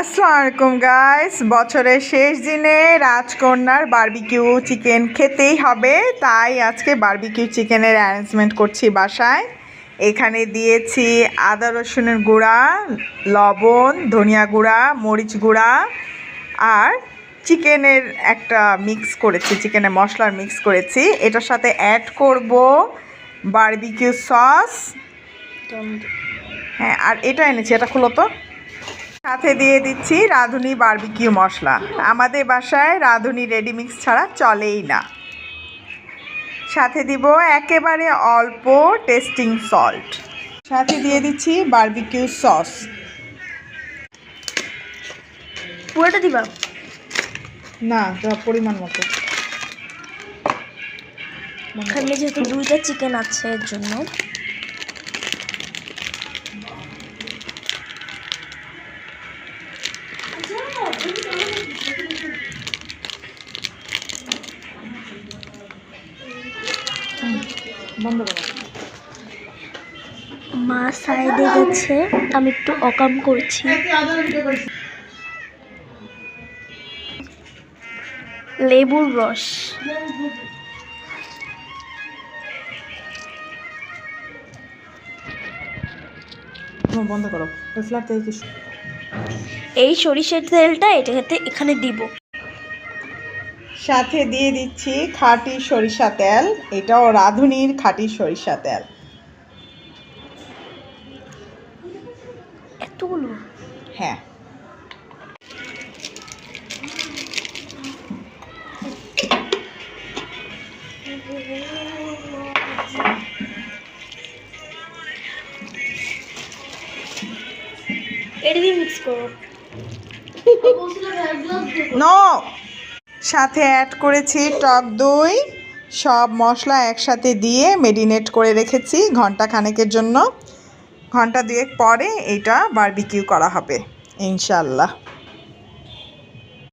আসসালামু আলাইকুম গাইস, বছরের শেষ দিনে রাজকন্যার বারবিকিউ চিকেন খেতেই হবে, তাই আজকে বারবিকিউ চিকেনের অ্যারেঞ্জমেন্ট করছি বাসায়। এখানে দিয়েছি আদা রসুনের গুঁড়া, লবণ, ধনিয়া গুঁড়া, মরিচ গুঁড়া আর চিকেনের একটা মিক্স করেছি, চিকেনের মশলার মিক্স করেছি। এটার সাথে অ্যাড করব বারবিকিউ সস। হ্যাঁ, আর এটা এনেছি, এটা খুলো তো। সাথে দিয়ে দিচ্ছি রাঁধুনি বারবিকিউ মশলা। আমাদের বাসায় রাঁধুনি রেডি মিক্স ছাড়া চলেই না। সাথে দিব একেবারে অল্প টেস্টিং সল্ট। সাথে দিয়ে দিচ্ছি বারবিকিউ সস। পুরোটা দিবা না, পরিমাণ মতো। এখানে যেহেতু দুইটা চিকেন আছে এর জন্য বন্ধ করো। মা সাইডে গেছে, আমি একটু অকাম করছি। লেবুর রস, বন্ধ করো। এই সরিষার তেলটা এখানে দিব। সাথে দিয়ে দিচ্ছি খাঁটি সরিষা তেল, এটাও রাঁধুনির খাঁটি সরিষা তেল। এতগুলো? হ্যাঁ। এটা দিয়ে মিক্স করো। নো। সাথে অ্যাড করেছি টক দই। সব মশলা একসাথে দিয়ে মেরিনেট করে রেখেছি ঘন্টা খানেকের জন্য। ঘন্টা দুয়েক পরে এটা বারবিকিউ করা হবে ইনশাল্লাহ।